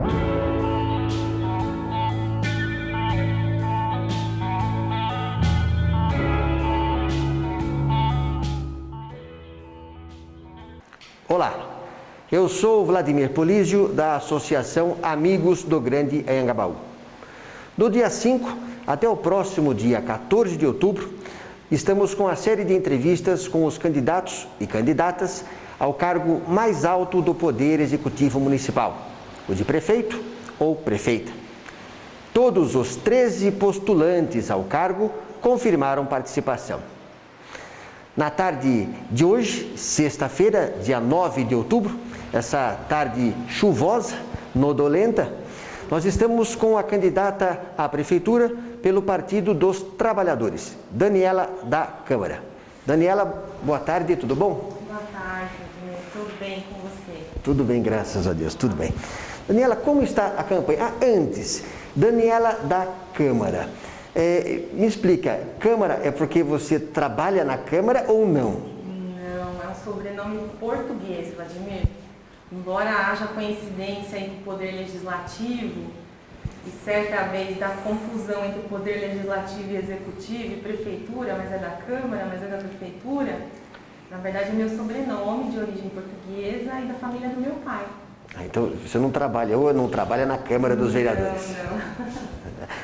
Olá, eu sou Vladimir Polísio, da Associação Amigos do Grande Anhangabaú. Do dia 5 até o próximo dia 14 de outubro, estamos com a série de entrevistas com os candidatos e candidatas ao cargo mais alto do Poder Executivo Municipal, o de prefeito ou prefeita. Todos os 13 postulantes ao cargo confirmaram participação. Na tarde de hoje, sexta-feira, dia 9 de outubro, essa tarde chuvosa, nodolenta, nós estamos com a candidata à prefeitura pelo Partido dos Trabalhadores, Daniela da Câmara. Daniela, boa tarde, tudo bom? Boa tarde, tudo bem com você? Tudo bem, graças a Deus, tudo bem. Daniela, como está a campanha? Antes, Daniela da Câmara. Me explica, Câmara é porque você trabalha na Câmara ou não? Não, é um sobrenome português, Vladimir. Embora haja coincidência entre o Poder Legislativo e certa vez da confusão entre o Poder Legislativo e Executivo e Prefeitura, mas é da Câmara, mas é da Prefeitura, na verdade é meu sobrenome de origem portuguesa e da família do meu pai. Então você não trabalha, ou não trabalha na Câmara dos Vereadores? Não.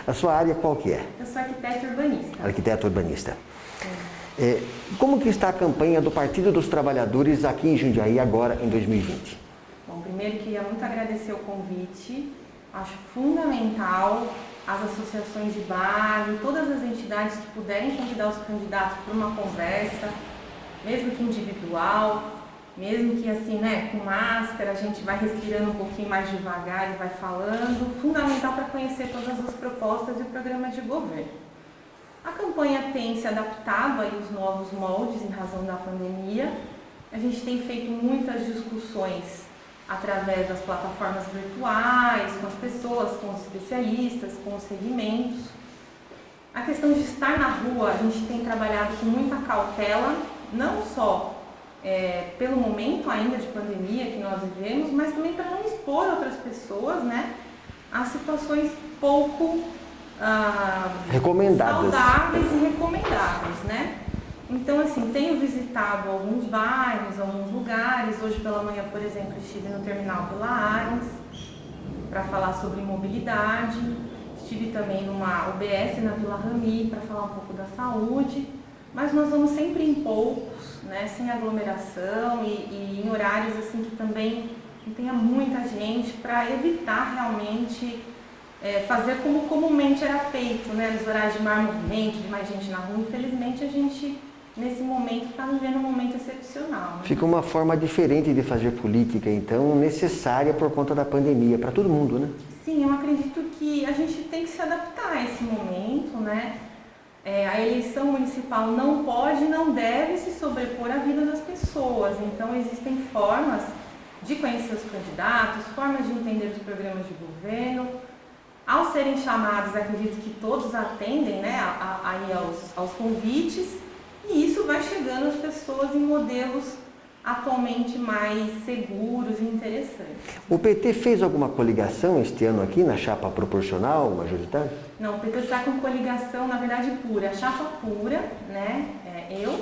A sua área qual que é? Eu sou arquiteta urbanista. Arquiteto urbanista. Como que está a campanha do Partido dos Trabalhadores aqui em Jundiaí agora em 2020? Bom, primeiro queria muito agradecer o convite. Acho fundamental as associações de bairro, todas as entidades que puderem convidar os candidatos para uma conversa, mesmo que individual, mesmo que assim, né, com máscara, a gente vai respirando um pouquinho mais devagar e vai falando. Fundamental para conhecer todas as propostas e o programa de governo. A campanha tem se adaptado aí aos novos moldes em razão da pandemia. A gente tem feito muitas discussões através das plataformas virtuais, com as pessoas, com os especialistas, com os segmentos. A questão de estar na rua, a gente tem trabalhado com muita cautela, não só pelo momento ainda de pandemia que nós vivemos, mas também para não expor outras pessoas, né, a situações pouco recomendadas, saudáveis e recomendáveis, né? Então, assim, tenho visitado alguns bairros, alguns lugares. Hoje pela manhã, por exemplo, estive no Terminal Vila Arens para falar sobre mobilidade. Estive também numa UBS na Vila Rami para falar um pouco da saúde. Mas nós vamos sempre em poucos, né, sem aglomeração e em horários assim que também não tenha muita gente, para evitar realmente fazer como comumente era feito, né, nos horários de maior movimento, de mais gente na rua. Infelizmente a gente nesse momento está vivendo um momento excepcional. Né? Fica uma forma diferente de fazer política, então, necessária por conta da pandemia, para todo mundo, né? Sim, eu acredito que a gente tem que se adaptar a esse momento, né? A eleição municipal não pode, não deve se sobrepor à vida das pessoas. Então, existem formas de conhecer os candidatos, formas de entender os programas de governo. Ao serem chamados, acredito que todos atendem, né, aí aos convites, e isso vai chegando às pessoas em modelos atualmente mais seguros e interessantes. O PT fez alguma coligação este ano aqui na chapa proporcional, majoritária? Não, o PT está com coligação, na verdade, pura. A chapa pura, né, eu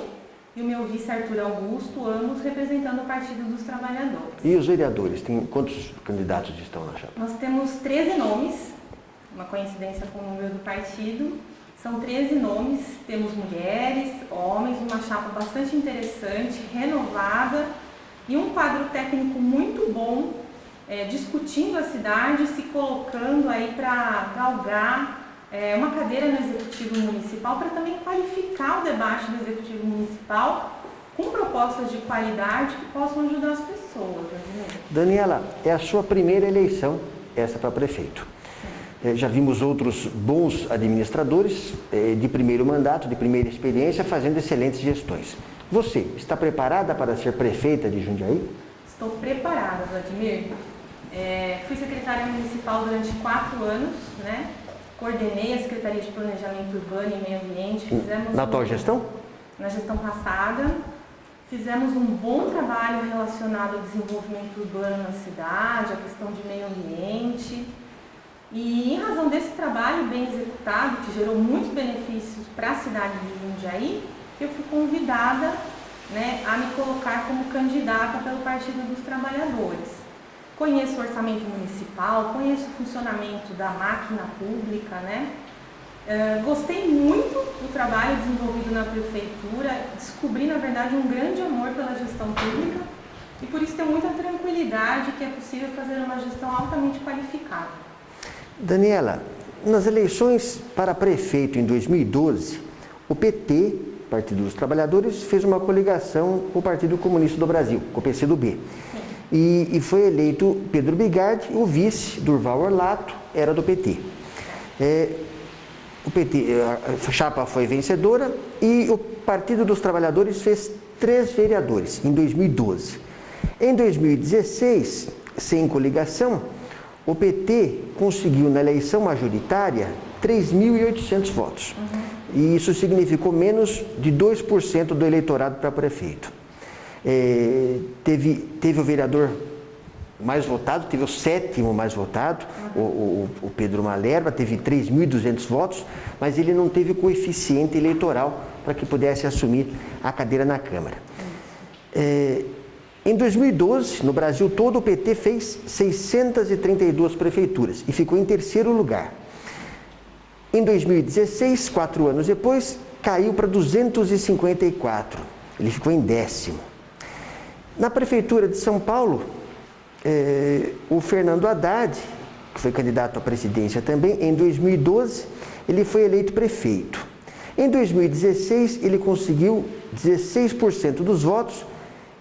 e o meu vice Arthur Augusto, ambos representando o Partido dos Trabalhadores. E os vereadores, quantos candidatos estão na chapa? Nós temos 13 nomes, uma coincidência com o número do partido. São 13 nomes, temos mulheres, homens, uma chapa bastante interessante, renovada e um quadro técnico muito bom, discutindo a cidade, se colocando aí para galgar uma cadeira no Executivo Municipal, para também qualificar o debate do Executivo Municipal com propostas de qualidade que possam ajudar as pessoas. Daniela, é a sua primeira eleição, essa para prefeito. Já vimos outros bons administradores de primeiro mandato, de primeira experiência, fazendo excelentes gestões. Você está preparada para ser prefeita de Jundiaí? Estou preparada, Vladimir. Fui secretária municipal durante 4 anos, né? Coordenei a Secretaria de Planejamento Urbano e Meio Ambiente. Na tua gestão? Na gestão passada. Fizemos um bom trabalho relacionado ao desenvolvimento urbano na cidade, a questão de meio ambiente. E em razão desse trabalho bem executado, que gerou muitos benefícios para a cidade de Jundiaí, eu fui convidada, né, a me colocar como candidata pelo Partido dos Trabalhadores. Conheço o orçamento municipal, conheço o funcionamento da máquina pública, né? Gostei muito do trabalho desenvolvido na prefeitura, descobri, na verdade, um grande amor pela gestão pública e por isso tenho muita tranquilidade que é possível fazer uma gestão altamente qualificada. Daniela, nas eleições para prefeito em 2012, o PT, Partido dos Trabalhadores, fez uma coligação com o Partido Comunista do Brasil, com o PCdoB. E foi eleito Pedro Bigardi, o vice, Durval Orlato, era do PT. O PT, a chapa foi vencedora e o Partido dos Trabalhadores fez 3 vereadores em 2012. Em 2016, sem coligação, o PT conseguiu na eleição majoritária 3.800 votos. E isso significou menos de 2% do eleitorado para prefeito. Teve o vereador mais votado, teve o 7º mais votado, o Pedro Malerba, teve 3.200 votos, mas ele não teve coeficiente eleitoral para que pudesse assumir a cadeira na Câmara. Em 2012, no Brasil todo, o PT fez 632 prefeituras e ficou em 3º lugar. Em 2016, 4 anos depois, caiu para 254, ele ficou em 10º. Na Prefeitura de São Paulo, o Fernando Haddad, que foi candidato à presidência também, em 2012, ele foi eleito prefeito. Em 2016, ele conseguiu 16% dos votos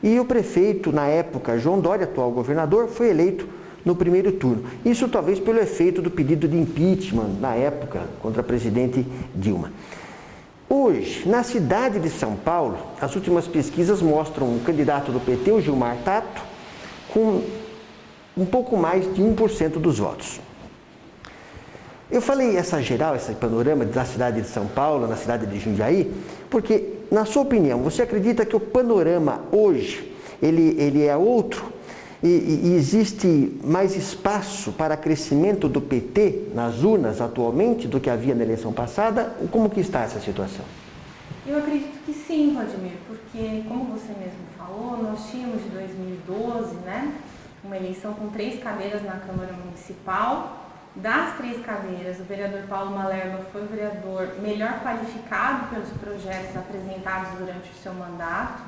e o prefeito, na época, João Dória, atual governador, foi eleito no primeiro turno. Isso talvez pelo efeito do pedido de impeachment, na época, contra a presidente Dilma. Hoje, na cidade de São Paulo, as últimas pesquisas mostram um candidato do PT, o Gilmar Tato, com um pouco mais de 1% dos votos. Eu falei esse panorama da cidade de São Paulo, na cidade de Jundiaí, porque, na sua opinião, você acredita que o panorama hoje, ele é outro? E existe mais espaço para crescimento do PT nas urnas atualmente do que havia na eleição passada? Como que está essa situação? Eu acredito que sim, Vladimir, porque, como você mesmo falou, nós tínhamos de 2012, né, uma eleição com 3 cadeiras na Câmara Municipal. Das 3 cadeiras, o vereador Paulo Malerba foi o vereador melhor qualificado pelos projetos apresentados durante o seu mandato.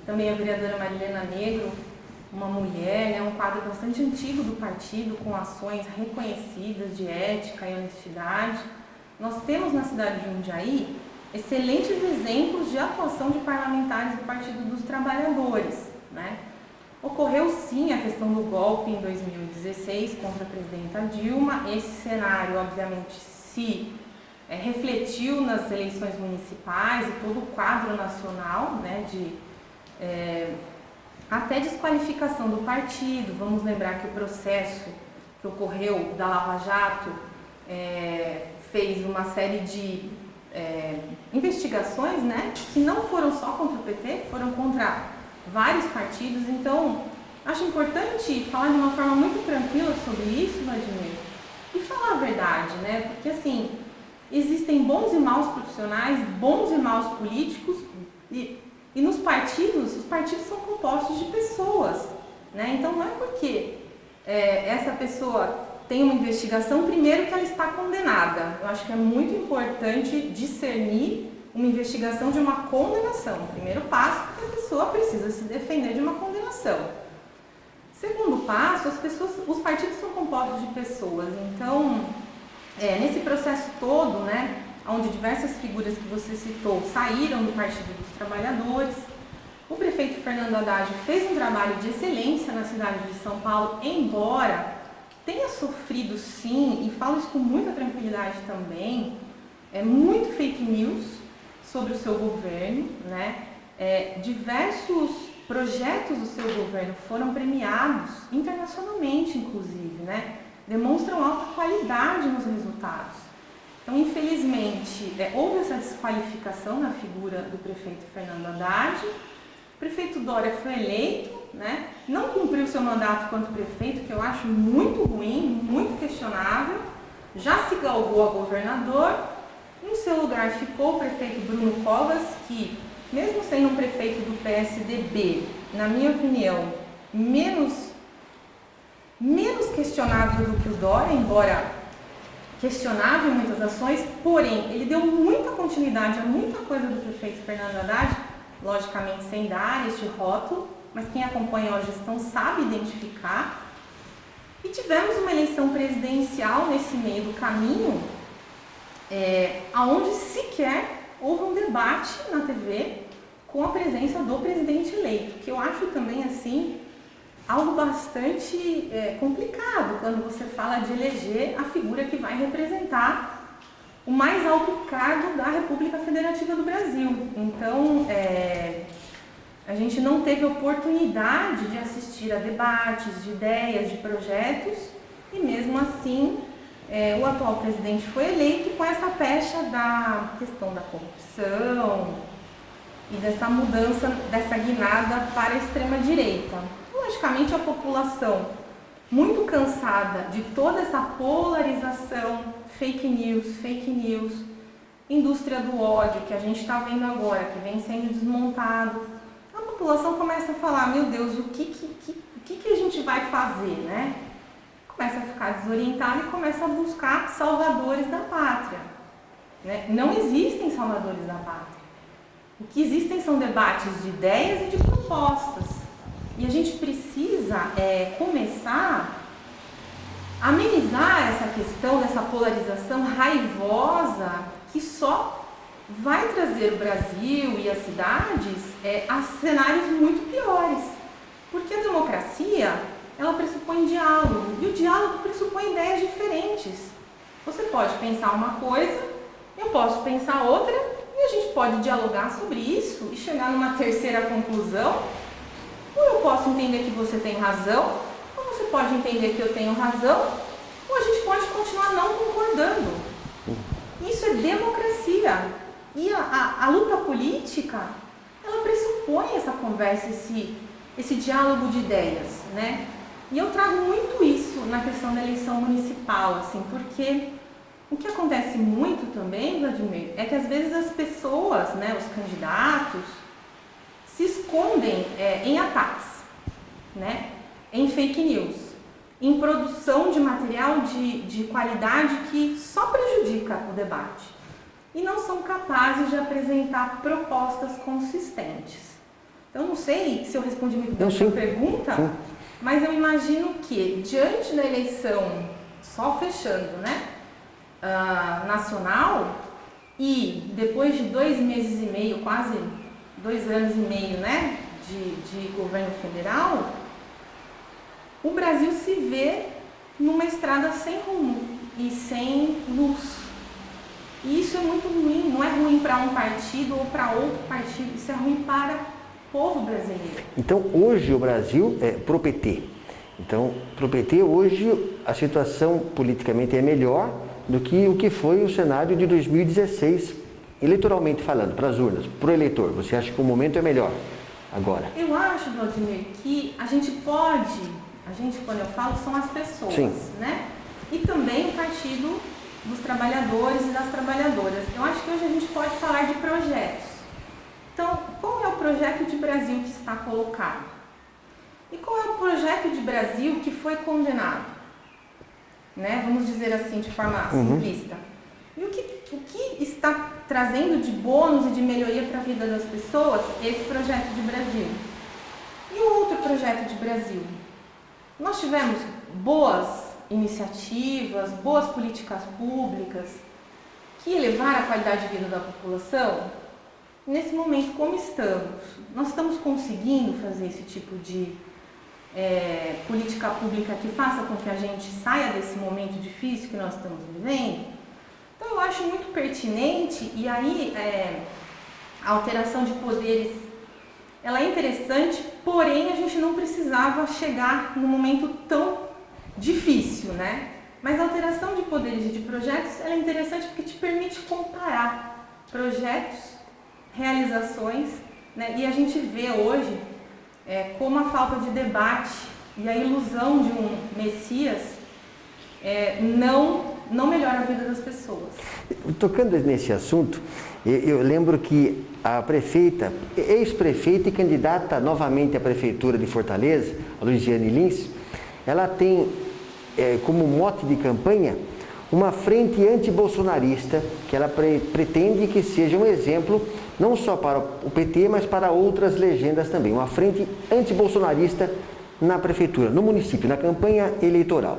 Também a vereadora Marilena Negro, uma mulher, né, um quadro bastante antigo do partido, com ações reconhecidas de ética e honestidade. Nós temos na cidade de Jundiaí excelentes exemplos de atuação de parlamentares do Partido dos Trabalhadores, né? Ocorreu sim a questão do golpe em 2016 contra a presidenta Dilma. Esse cenário, obviamente, se refletiu nas eleições municipais e todo o quadro nacional, né, até desqualificação do partido. Vamos lembrar que o processo que ocorreu da Lava Jato fez uma série de investigações, né, que não foram só contra o PT, foram contra vários partidos. Então, acho importante falar de uma forma muito tranquila sobre isso, Vladimir, e falar a verdade, né, porque assim, existem bons e maus profissionais, bons e maus políticos, e nos partidos, os partidos são compostos de pessoas, né? Então não é porque essa pessoa tem uma investigação, primeiro, que ela está condenada. Eu acho que é muito importante discernir uma investigação de uma condenação. O primeiro passo é que a pessoa precisa se defender de uma condenação. Segundo passo, os partidos são compostos de pessoas. Então, nesse processo todo, né, onde diversas figuras que você citou saíram do Partido dos Trabalhadores, o prefeito Fernando Haddad fez um trabalho de excelência na cidade de São Paulo, embora tenha sofrido sim, e falo isso com muita tranquilidade também, muito fake news sobre o seu governo, né? Diversos projetos do seu governo foram premiados internacionalmente, inclusive, né? Demonstram alta qualidade nos resultados. Então, infelizmente, houve essa desqualificação na figura do prefeito Fernando Haddad O prefeito Dória foi eleito, né? Não cumpriu seu mandato quanto prefeito, que eu acho muito ruim, muito questionável. Já se galgou a governador. Em seu lugar ficou o prefeito Bruno Covas, que, mesmo sendo um prefeito do PSDB, na minha opinião, menos questionável do que o Dória, embora questionável em muitas ações, porém, ele deu muita continuidade a muita coisa do prefeito Fernando Haddad, logicamente sem dar este rótulo, mas quem acompanha a gestão sabe identificar. E tivemos uma eleição presidencial nesse meio do caminho, onde sequer houve um debate na TV com a presença do presidente eleito, que eu acho também assim algo bastante complicado quando você fala de eleger a figura que vai representar o mais alto cargo da República Federativa do Brasil. Então, a gente não teve oportunidade de assistir a debates, de ideias, de projetos, e mesmo assim o atual presidente foi eleito com essa pecha da questão da corrupção e dessa mudança, dessa guinada para a extrema-direita. Logicamente, a população, muito cansada de toda essa polarização, fake news, indústria do ódio que a gente está vendo agora, que vem sendo desmontado, a população começa a falar, meu Deus, o que a gente vai fazer, né? Começa a ficar desorientada e começa a buscar salvadores da pátria, né? Não existem salvadores da pátria. O que existem são debates de ideias e de propostas. E a gente precisa começar a amenizar essa questão dessa polarização raivosa que só vai trazer o Brasil e as cidades a cenários muito piores. Porque a democracia, ela pressupõe diálogo, e o diálogo pressupõe ideias diferentes. Você pode pensar uma coisa, eu posso pensar outra, e a gente pode dialogar sobre isso e chegar numa terceira conclusão. Ou eu posso entender que você tem razão, ou você pode entender que eu tenho razão, ou a gente pode continuar não concordando. Isso é democracia. E a luta política, ela pressupõe essa conversa, esse diálogo de ideias, né? E eu trago muito isso na questão da eleição municipal, assim, porque o que acontece muito também, Vladimir, é que às vezes as pessoas, né, os candidatos, se escondem em ataques, né, em fake news, em produção de material de qualidade que só prejudica o debate e não são capazes de apresentar propostas consistentes. Então, não sei se eu respondi muito bem a sua pergunta, sim. Mas eu imagino que, diante da eleição, só fechando, né, nacional, e depois de 2 meses e meio, quase 2 anos e meio, né, de governo federal, o Brasil se vê numa estrada sem rumo e sem luz. E isso é muito ruim, não é ruim para um partido ou para outro partido, isso é ruim para o povo brasileiro. Então, hoje o Brasil é pro PT. Então, pro PT, hoje a situação politicamente é melhor do que o que foi o cenário de 2016, eleitoralmente falando, para as urnas, para o eleitor. Você acha que o momento é melhor agora? Eu acho, Vladimir, que a gente, quando eu falo, são as pessoas, sim, né? E também o Partido dos Trabalhadores e das Trabalhadoras. Eu acho que hoje a gente pode falar de projetos. Então, qual é o projeto de Brasil que está colocado? E qual é o projeto de Brasil que foi condenado? Né? Vamos dizer assim, de forma simplista. E o que está trazendo de bônus e de melhoria para a vida das pessoas esse projeto de Brasil? E o outro projeto de Brasil? Nós tivemos boas iniciativas, boas políticas públicas que elevaram a qualidade de vida da população? Nesse momento, como estamos? Nós estamos conseguindo fazer esse tipo de política pública que faça com que a gente saia desse momento difícil que nós estamos vivendo? Então, eu acho muito pertinente, e aí a alteração de poderes, ela é interessante, porém a gente não precisava chegar num momento tão difícil, né? Mas a alteração de poderes e de projetos, ela é interessante porque te permite comparar projetos, realizações né? E a gente vê hoje como a falta de debate e a ilusão de um Messias não melhora a vida das pessoas. Tocando nesse assunto, eu lembro que a prefeita, ex-prefeita e candidata novamente à prefeitura de Fortaleza, a Luiziane Lins, ela tem como mote de campanha uma frente antibolsonarista que ela pretende que seja um exemplo não só para o PT, mas para outras legendas também. Uma frente antibolsonarista na prefeitura, no município, na campanha eleitoral.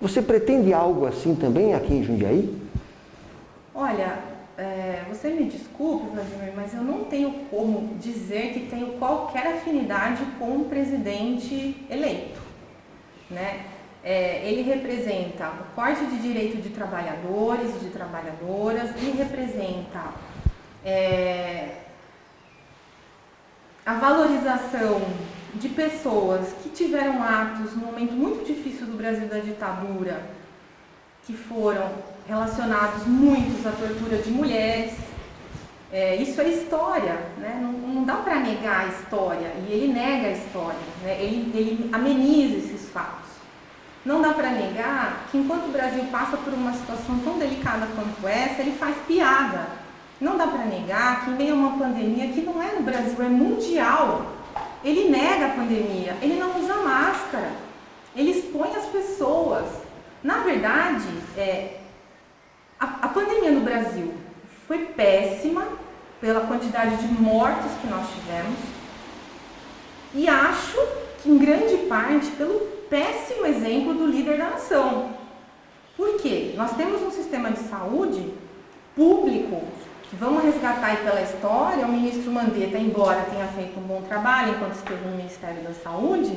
Você pretende algo assim também aqui em Jundiaí? Olha, você me desculpe, Vladimir, mas eu não tenho como dizer que tenho qualquer afinidade com o presidente eleito, né? Ele representa o corte de direito de trabalhadores e de trabalhadoras, ele representa a valorização de pessoas que tiveram atos num momento muito difícil do Brasil da ditadura, que foram relacionados muitos à tortura de mulheres. Isso é história, né? Não dá para negar a história, e ele nega a história, né? Ele ameniza esses fatos. Não dá para negar que enquanto o Brasil passa por uma situação tão delicada quanto essa, ele faz piada. Não dá para negar que em meio a uma pandemia que não é no Brasil, é mundial, ele nega a pandemia, ele não usa máscara, ele expõe as pessoas. Na verdade, a pandemia no Brasil foi péssima pela quantidade de mortos que nós tivemos e acho que em grande parte pelo péssimo exemplo do líder da nação. Por quê? Nós temos um sistema de saúde público que, vamos resgatar aí pela história, o ministro Mandetta, embora tenha feito um bom trabalho enquanto esteve no Ministério da Saúde,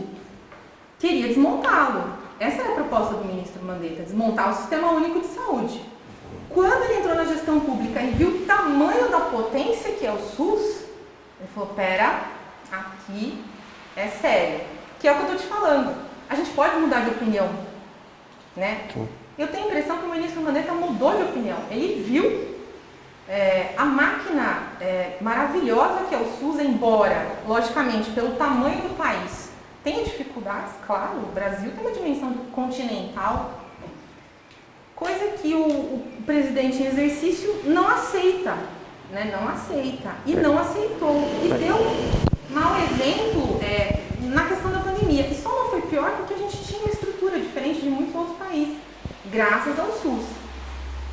queria desmontá-lo. Essa era a proposta do ministro Mandetta, desmontar o Sistema Único de Saúde. Quando ele entrou na gestão pública e viu o tamanho da potência que é o SUS, ele falou, pera, aqui é sério. Que é o que eu estou te falando. A gente pode mudar de opinião, né? Eu tenho a impressão que o ministro Mandetta mudou de opinião. Ele viu a máquina maravilhosa que é o SUS, embora, logicamente, pelo tamanho do país, tenha dificuldades, claro, o Brasil tem uma dimensão continental, coisa que o presidente em exercício não aceita, né? Não aceita, e não aceitou, e deu mau exemplo na questão da pandemia, e só não foi pior porque a gente tinha uma estrutura diferente de muitos outros países, graças ao SUS.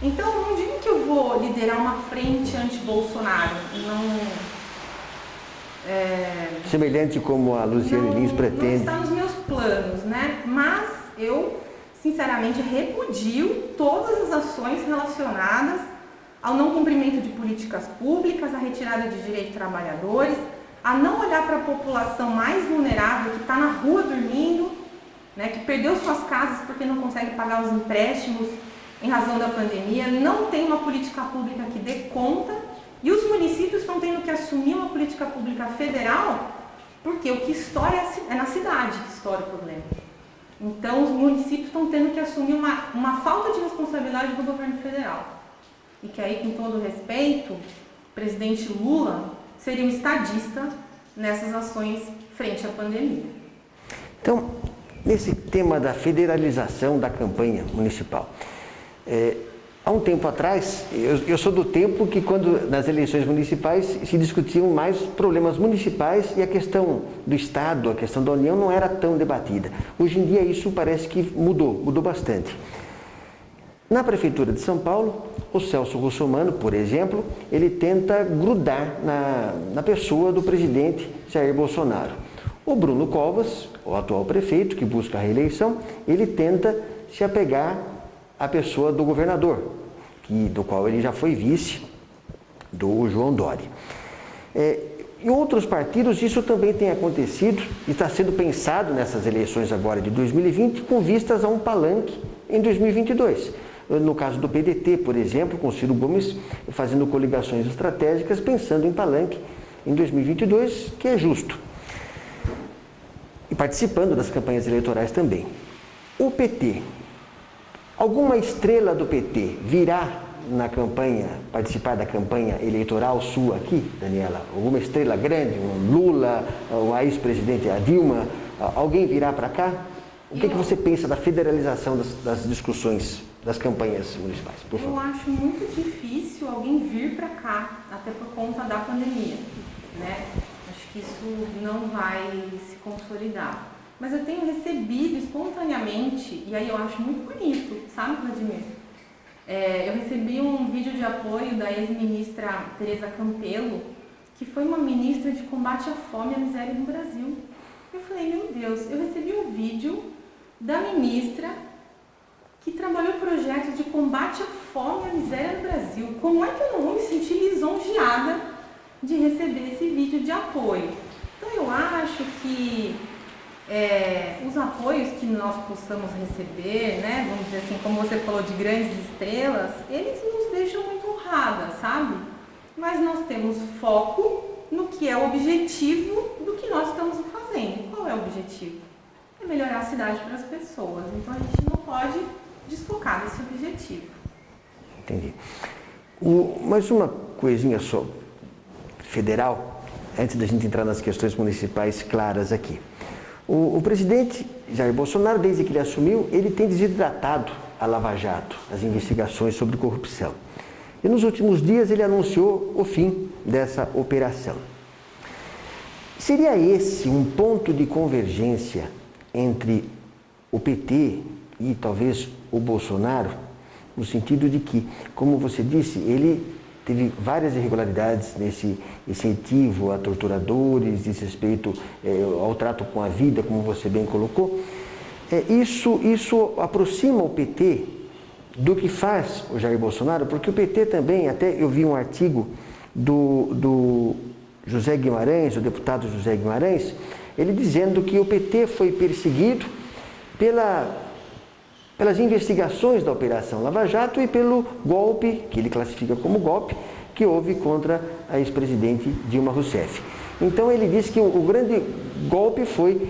Então, não digo que eu vou liderar uma frente anti-Bolsonaro, semelhante como a Luiziane Lins pretende. Não está nos meus planos, né? Mas eu, sinceramente, repudio todas as ações relacionadas ao não cumprimento de políticas públicas, à retirada de direitos de trabalhadores, a não olhar para a população mais vulnerável que está na rua dormindo, né, que perdeu suas casas porque não consegue pagar os empréstimos em razão da pandemia, não tem uma política pública que dê conta, e os municípios estão tendo que assumir uma política pública federal, porque o que estoura é na cidade que estoura o problema. Então, os municípios estão tendo que assumir uma falta de responsabilidade do governo federal. E que aí, com todo respeito, o presidente Lula seria um estadista nessas ações frente à pandemia. Então, nesse tema da federalização da campanha municipal, há um tempo atrás, eu sou do tempo que quando nas eleições municipais se discutiam mais problemas municipais e a questão do Estado, a questão da União não era tão debatida. Hoje em dia isso parece que mudou bastante. Na Prefeitura de São Paulo, o Celso Russomano, por exemplo, ele tenta grudar na pessoa do presidente Jair Bolsonaro. O Bruno Covas, o atual prefeito, que busca a reeleição, ele tenta se apegar à pessoa do governador, do qual ele já foi vice, do João Dória. Em outros partidos isso também tem acontecido e está sendo pensado nessas eleições agora de 2020 com vistas a um palanque em 2022. No caso do PDT, por exemplo, com Ciro Gomes fazendo coligações estratégicas, pensando em palanque em 2022, que é justo. E participando das campanhas eleitorais também. O PT, alguma estrela do PT virá na campanha, participar da campanha eleitoral sua aqui, Daniela? Alguma estrela grande, um Lula, a ex-presidente a Dilma, alguém virá para cá? O que você pensa da federalização das discussões das campanhas municipais? Por favor. Eu acho muito difícil alguém vir para cá, até por conta da pandemia, né? Acho que isso não vai se consolidar. Mas eu tenho recebido espontaneamente, e aí eu acho muito bonito, sabe, Vladimir? Eu recebi um vídeo de apoio da ex-ministra Tereza Campelo, que foi uma ministra de combate à fome e à miséria no Brasil. Eu falei, meu Deus, eu recebi um vídeo da ministra que trabalhou projetos de combate à fome e à miséria no Brasil. Como é que eu não vou me sentir lisonjeada de receber esse vídeo de apoio? Então eu acho que os apoios que nós possamos receber, né, vamos dizer assim, como você falou, de grandes estrelas, eles nos deixam muito honradas, sabe? Mas nós temos foco no que é o objetivo do que nós estamos fazendo. Qual é o objetivo? É melhorar a cidade para as pessoas. Então a gente não pode desfocar desse objetivo. Entendi. Mais uma coisinha só, federal, antes da gente entrar nas questões municipais claras aqui. O presidente Jair Bolsonaro, desde que ele assumiu, ele tem desidratado a Lava Jato, as investigações sobre corrupção. E nos últimos dias ele anunciou o fim dessa operação. Seria esse um ponto de convergência entre o PT e talvez o Bolsonaro, no sentido de que, como você disse, ele teve várias irregularidades nesse incentivo a torturadores, nesse respeito ao trato com a vida, como você bem colocou. Isso aproxima o PT do que faz o Jair Bolsonaro, porque o PT também, até eu vi um artigo do José Guimarães, o deputado José Guimarães, ele dizendo que o PT foi perseguido pelas investigações da Operação Lava Jato e pelo golpe, que ele classifica como golpe, que houve contra a ex-presidente Dilma Rousseff. Então ele disse que o grande golpe foi,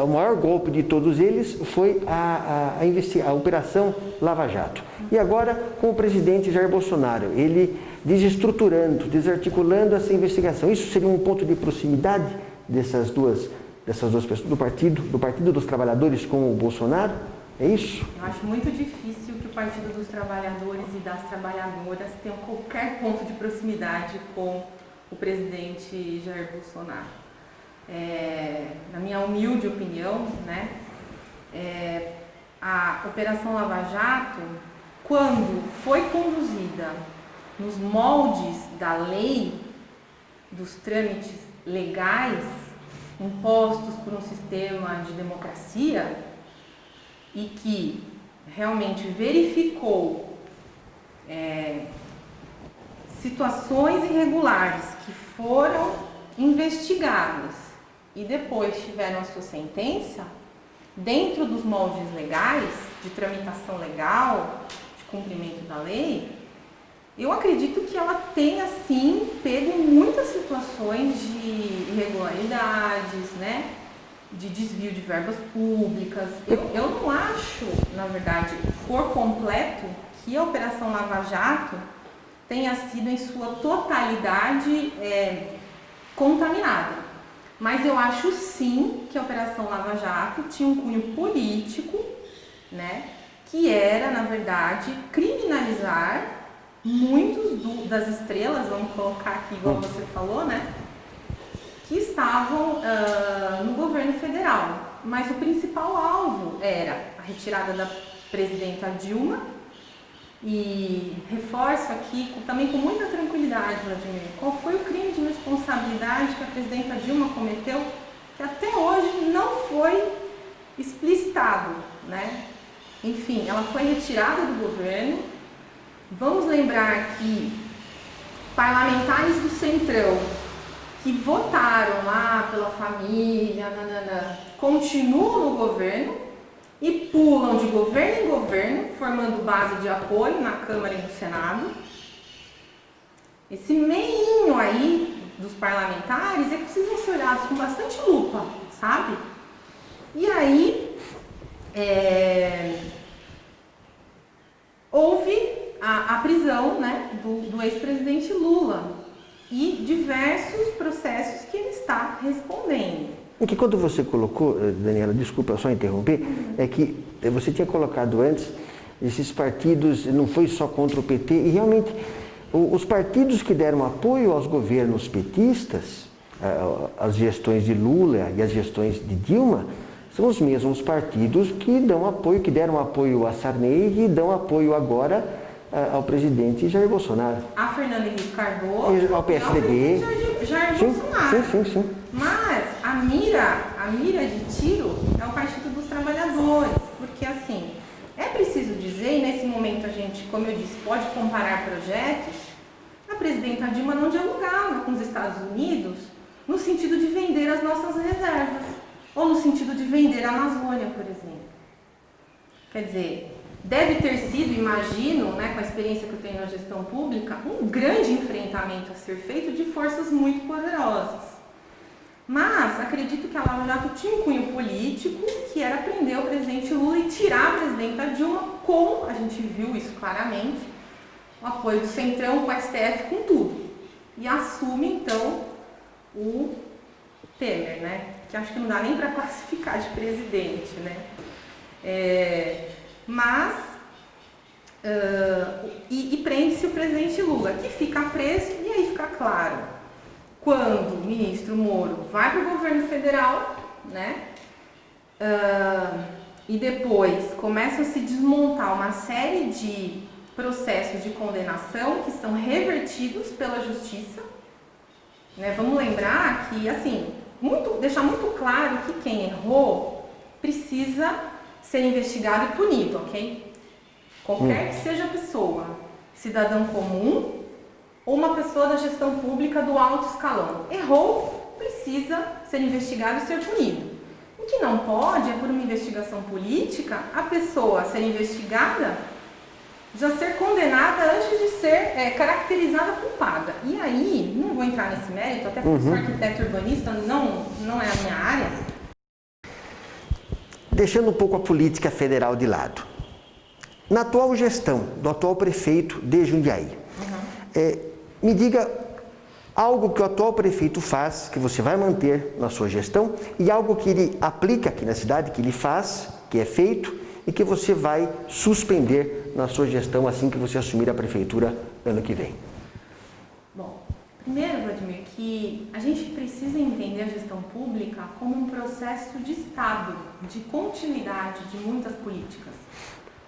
o maior golpe de todos eles foi a Operação Lava Jato. E agora com o presidente Jair Bolsonaro, ele desestruturando, desarticulando essa investigação. Isso seria um ponto de proximidade dessas duas pessoas, do Partido dos Trabalhadores com o Bolsonaro? É isso? Eu acho muito difícil que o Partido dos Trabalhadores e das Trabalhadoras tenham qualquer ponto de proximidade com o presidente Jair Bolsonaro. Na minha humilde opinião, né, a Operação Lava Jato, quando foi conduzida nos moldes da lei, dos trâmites legais impostos por um sistema de democracia, e que realmente verificou situações irregulares que foram investigadas e depois tiveram a sua sentença, dentro dos moldes legais, de tramitação legal, de cumprimento da lei, eu acredito que ela tenha, sim, pego muitas situações de irregularidades, né? De desvio de verbas públicas. Eu não acho, na verdade, por completo, que a Operação Lava Jato tenha sido em sua totalidade contaminada. Mas eu acho sim que a Operação Lava Jato tinha um cunho político, né, que era, na verdade, criminalizar muitos das estrelas, vamos colocar aqui igual você falou, né, que estavam no governo federal. Mas o principal alvo era a retirada da presidenta Dilma. E reforço aqui, também com muita tranquilidade, Vladimir, qual foi o crime de responsabilidade que a presidenta Dilma cometeu, que até hoje não foi explicitado, né? Enfim, ela foi retirada do governo. Vamos lembrar que parlamentares do Centrão, que votaram lá pela família, continuam no governo e pulam de governo em governo, formando base de apoio na Câmara e no Senado. Esse meinho aí dos parlamentares precisam ser olhados com bastante lupa, sabe? E aí, houve a prisão, né, e diversos processos que ele está respondendo. O que quando você colocou, Daniela, desculpa só interromper, é que você tinha colocado antes, esses partidos, não foi só contra o PT, e realmente os partidos que deram apoio aos governos petistas, as gestões de Lula e as gestões de Dilma, são os mesmos partidos que dão apoio, que deram apoio a Sarney e dão apoio agora ao presidente Jair Bolsonaro. A Fernanda Henrique Cardoso, ao PSDB. Jair sim, Bolsonaro. Sim. Mas a mira de tiro é o Partido dos Trabalhadores, porque assim, é preciso dizer, e nesse momento a gente, como eu disse, pode comparar projetos, a presidenta Dilma não dialogava com os Estados Unidos no sentido de vender as nossas reservas, ou no sentido de vender a Amazônia, por exemplo. Quer dizer, deve ter sido, imagino, né, com a experiência que eu tenho na gestão pública, um grande enfrentamento a ser feito de forças muito poderosas. Mas acredito que a Lava Jato tinha um cunho político, que era prender o presidente Lula e tirar a presidenta Dilma, como a gente viu isso claramente, o apoio do Centrão com o STF, com tudo. E assume, então, o Temer, né? Que acho que não dá nem para classificar de presidente, né? E prende-se o presidente Lula, que fica preso, e aí fica claro, quando o ministro Moro vai para o governo federal, né? E depois começam a se desmontar uma série de processos de condenação que são revertidos pela justiça, né? Vamos lembrar que, assim, deixar muito claro que quem errou precisa ser investigado e punido, ok? Qualquer que seja a pessoa, cidadão comum ou uma pessoa da gestão pública do alto escalão, errou, precisa ser investigado e ser punido. O que não pode é, por uma investigação política, a pessoa ser investigada já ser condenada antes de ser caracterizada culpada. E aí, não vou entrar nesse mérito, até porque sou arquiteto urbanista, não é a minha área. Deixando um pouco a política federal de lado. Na atual gestão do atual prefeito de Jundiaí, me diga algo que o atual prefeito faz, que você vai manter na sua gestão, e algo que ele aplica aqui na cidade, que ele faz, que é feito, e que você vai suspender na sua gestão assim que você assumir a prefeitura ano que vem. Bom, primeiro, Vladimir, que a gente precisa entender a gestão pública como um processo de Estado, de continuidade de muitas políticas.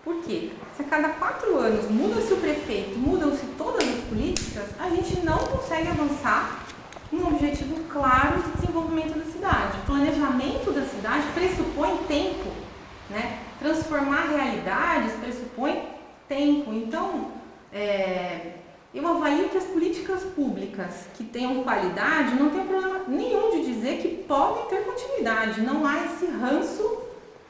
Por quê? Se a cada 4 anos muda-se o prefeito, mudam-se todas as políticas, a gente não consegue avançar num objetivo claro de desenvolvimento da cidade. O planejamento da cidade pressupõe tempo, né? Transformar realidades pressupõe tempo. Então, eu avalio que as políticas públicas que tenham qualidade não tem problema nenhum de dizer que podem ter continuidade. Não há esse ranço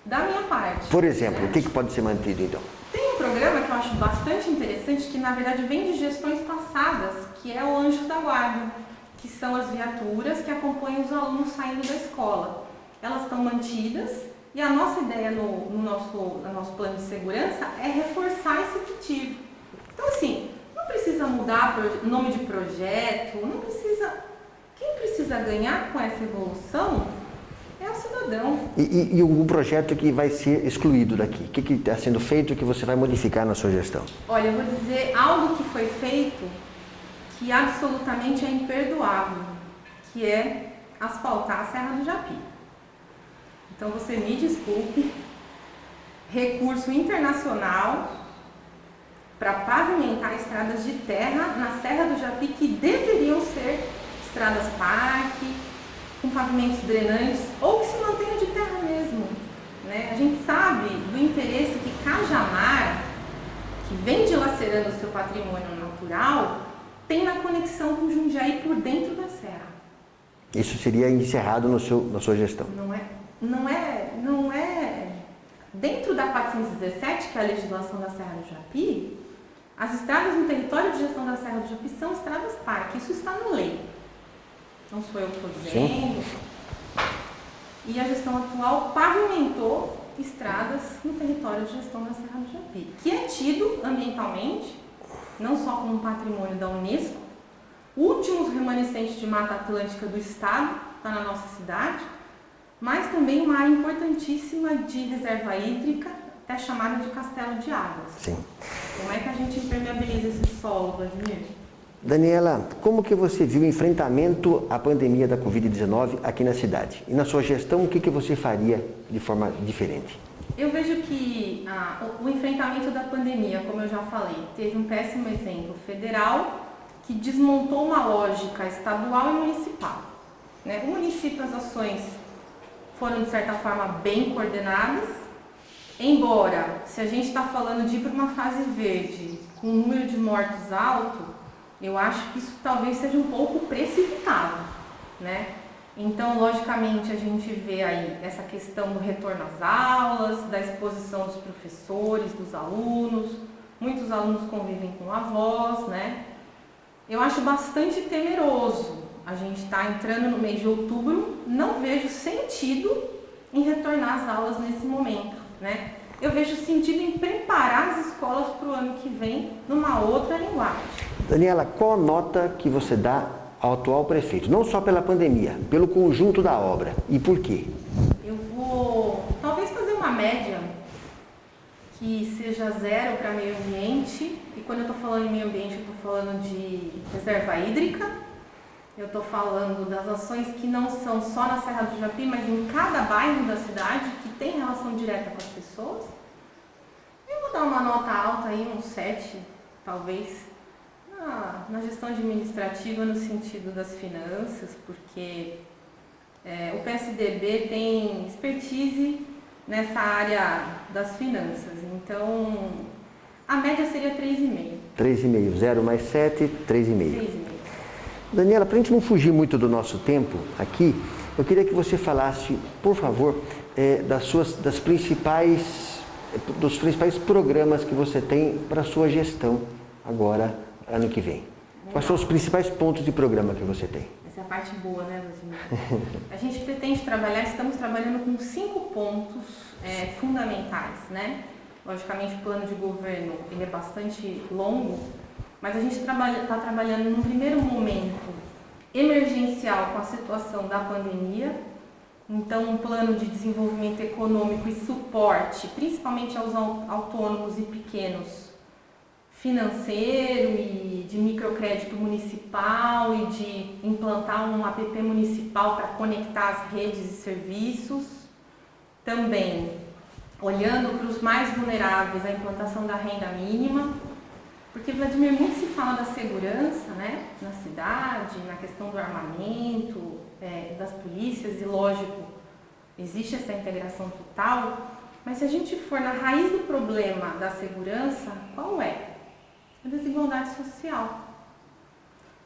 da minha parte. Por exemplo, né? O que pode ser mantido então? Tem um programa que eu acho bastante interessante, que na verdade vem de gestões passadas, que é o Anjos da Guarda, que são as viaturas que acompanham os alunos saindo da escola. Elas estão mantidas e a nossa ideia no nosso plano de segurança é reforçar esse efetivo. Então assim, não precisa mudar o nome de projeto, não precisa... Quem precisa ganhar com essa evolução é o cidadão. E um projeto que vai ser excluído daqui? O que está sendo feito que você vai modificar na sua gestão? Olha, eu vou dizer algo que foi feito que absolutamente é imperdoável, que é asfaltar a Serra do Japi. Então você me desculpe, recurso internacional para pavimentar estradas de terra na Serra do Japi que deveriam ser estradas parque, com pavimentos drenantes ou que se mantenham de terra mesmo, né? A gente sabe do interesse que Cajamar, que vem dilacerando o seu patrimônio natural, tem na conexão com Jundiaí por dentro da serra. Isso seria encerrado na sua gestão? Não é. Dentro da 417, que é a legislação da Serra do Japi, as estradas no território de gestão da Serra do Japi são estradas parque. Isso está na lei. Não sou eu que estou dizendo. Sim. E a gestão atual pavimentou estradas no território de gestão da Serra do Japi, que é tido ambientalmente, não só como um patrimônio da Unesco, últimos remanescentes de Mata Atlântica do estado, está na nossa cidade, mas também uma área importantíssima de reserva hídrica, até chamada de Castelo de Águas. Sim. Como é que a gente impermeabiliza esse solo, Vladimir? Daniela, como que você viu o enfrentamento à pandemia da Covid-19 aqui na cidade? E na sua gestão, o que você faria de forma diferente? Eu vejo que o enfrentamento da pandemia, como eu já falei, teve um péssimo exemplo federal que desmontou uma lógica estadual e municipal. O município, as ações foram de certa forma bem coordenadas, embora, se a gente está falando de ir para uma fase verde com um número de mortos alto, eu acho que isso talvez seja um pouco precipitado, Então, logicamente, a gente vê aí essa questão do retorno às aulas, da exposição dos professores, dos alunos. Muitos alunos convivem com avós, Eu acho bastante temeroso. A gente está entrando no mês de outubro, não vejo sentido em retornar às aulas nesse momento, Eu vejo sentido em preparar as escolas para o ano que vem numa outra linguagem. Daniela, qual a nota que você dá ao atual prefeito? Não só pela pandemia, pelo conjunto da obra. E por quê? Eu vou talvez fazer uma média que seja 0 para meio ambiente. E quando eu estou falando em meio ambiente, eu estou falando de reserva hídrica. Eu estou falando das ações que não são só na Serra do Japi, mas em cada bairro da cidade, que tem relação direta com as pessoas. Eu vou dar uma nota alta aí, um 7, talvez, na gestão administrativa no sentido das finanças, porque o PSDB tem expertise nessa área das finanças. Então, a média seria 3,5. 3,5, 0 mais 7, 3,5. 3,5. Daniela, para a gente não fugir muito do nosso tempo aqui, eu queria que você falasse, por favor, dos principais programas que você tem para a sua gestão agora, ano que vem. Quais são os principais pontos de programa que você tem? Essa é a parte boa, Vladimir? A gente pretende estamos trabalhando com 5 pontos fundamentais, Logicamente, o plano de governo ele é bastante longo, mas a gente está trabalhando num primeiro momento emergencial com a situação da pandemia. Então, um plano de desenvolvimento econômico e suporte, principalmente aos autônomos e pequenos, financeiro e de microcrédito municipal e de implantar um app municipal para conectar as redes e serviços. Também, olhando para os mais vulneráveis, a implantação da renda mínima. Porque, Vladimir, muito se fala da segurança, na cidade, na questão do armamento, das polícias, e lógico, existe essa integração total, mas se a gente for na raiz do problema da segurança, qual é? A desigualdade social.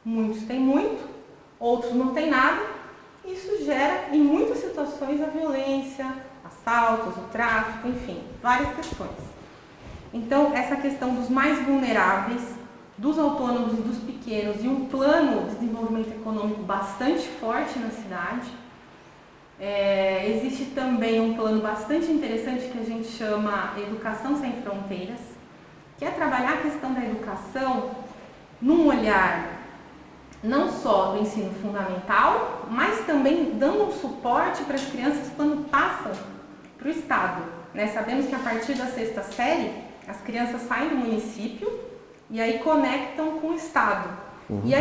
Muitos têm muito, outros não têm nada, e isso gera, em muitas situações, a violência, assaltos, o tráfico, enfim, várias questões. Então, essa questão dos mais vulneráveis, dos autônomos e dos pequenos, e um plano de desenvolvimento econômico bastante forte na cidade. Existe também um plano bastante interessante que a gente chama Educação Sem Fronteiras, que é trabalhar a questão da educação num olhar não só do ensino fundamental, mas também dando um suporte para as crianças quando passam para o Estado. Sabemos que a partir da 6ª série, as crianças saem do município e aí conectam com o Estado. Uhum. E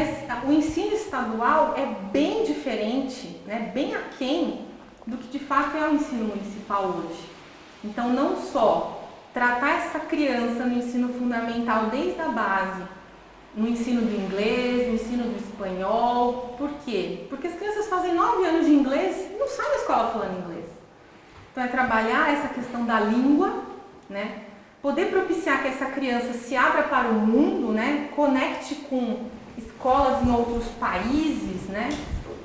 o ensino estadual é bem diferente, bem aquém do que de fato é o ensino municipal hoje. Então, não só tratar essa criança no ensino fundamental desde a base, no ensino do inglês, no ensino do espanhol. Por quê? Porque as crianças fazem 9 anos de inglês e não saem da escola falando inglês. Então, é trabalhar essa questão da língua, poder propiciar que essa criança se abra para o mundo, conecte com escolas em outros países,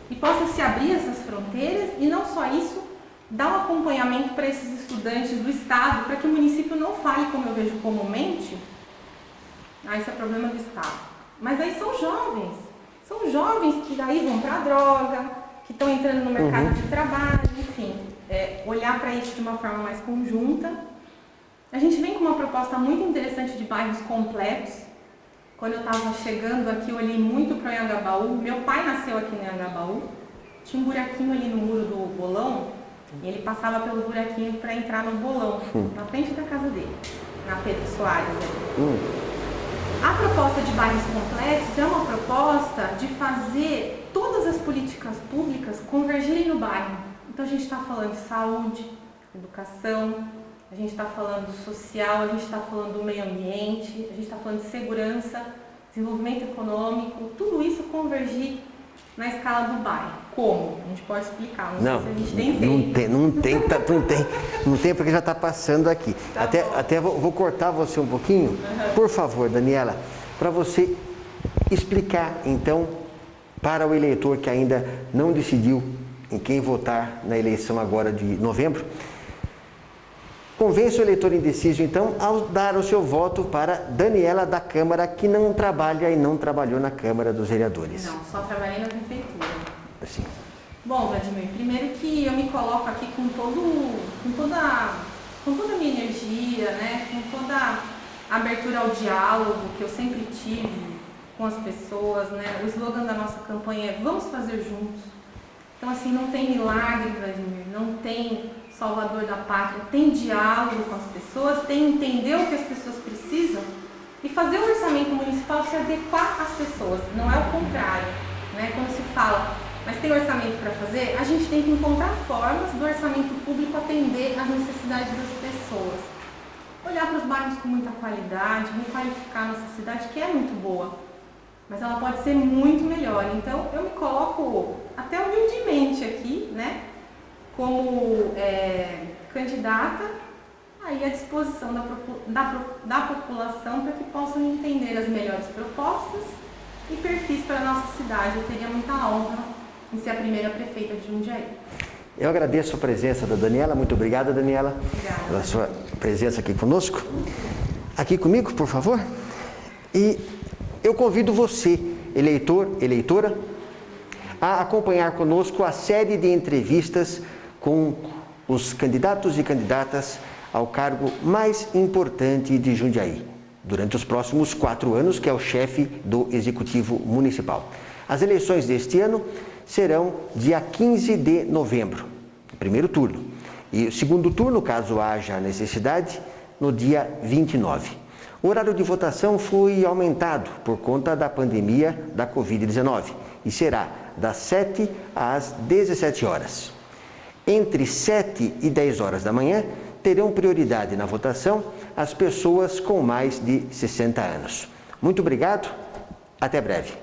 e possa se abrir essas fronteiras, e não só isso, dar um acompanhamento para esses estudantes do Estado, para que o município não fale, como eu vejo comumente, isso é problema do Estado. Mas aí são jovens que daí vão para a droga, que estão entrando no mercado de trabalho, enfim, olhar para isso de uma forma mais conjunta. A gente vem com uma proposta muito interessante de bairros completos, Quando eu estava chegando aqui, eu olhei muito para o Anhangabaú. Meu pai nasceu aqui no Anhangabaú. Tinha um buraquinho ali no muro do bolão, e ele passava pelo buraquinho para entrar no bolão, na frente da casa dele, na Pedro Soares. A proposta de bairros complexos é uma proposta de fazer todas as políticas públicas convergirem no bairro. Então a gente está falando de saúde, educação, a gente está falando do social, a gente está falando do meio ambiente, a gente está falando de segurança, desenvolvimento econômico, tudo isso convergir na escala do bairro. Como? A gente pode explicar, não sei se a gente tem tempo. Não tem porque já está passando aqui. Tá até vou cortar você um pouquinho. Por favor, Daniela, para você explicar, então, para o eleitor que ainda não decidiu em quem votar na eleição agora de novembro, convença o eleitor indeciso, então, ao dar o seu voto para Daniela da Câmara, que não trabalha e não trabalhou na Câmara dos Vereadores. Não, só trabalhei na prefeitura. Assim. Bom, Vladimir, primeiro que eu me coloco aqui com toda a minha energia, né? Com toda a abertura ao diálogo que eu sempre tive com as pessoas, né? O slogan da nossa campanha é "Vamos fazer juntos". Então, assim, não tem milagre, Vladimir, não tem salvador da pátria, tem diálogo com as pessoas, tem entender o que as pessoas precisam e fazer o orçamento municipal se adequar às pessoas, não é o contrário, né? Quando se fala, mas tem orçamento para fazer, a gente tem que encontrar formas do orçamento público atender às necessidades das pessoas. Olhar para os bairros com muita qualidade, requalificar a nossa cidade, que é muito boa, mas ela pode ser muito melhor. Então, eu me coloco até humildemente aqui, né, como candidata, aí à disposição da população para que possam entender as melhores propostas e perfis para a nossa cidade. Eu teria muita honra em ser a primeira prefeita de Jundiaí. Eu agradeço a presença da Daniela. Muito obrigado, Daniela, Obrigada, pela sua presença aqui conosco. Aqui comigo, por favor. E eu convido você, eleitor, eleitora, a acompanhar conosco a série de entrevistas com os candidatos e candidatas ao cargo mais importante de Jundiaí, durante os próximos 4 anos, que é o chefe do Executivo Municipal. As eleições deste ano serão dia 15 de novembro, primeiro turno. E o segundo turno, caso haja necessidade, no dia 29. O horário de votação foi aumentado por conta da pandemia da Covid-19 e será das 7 às 17 horas. Entre 7 e 10 horas da manhã, terão prioridade na votação as pessoas com mais de 60 anos. Muito obrigado, até breve.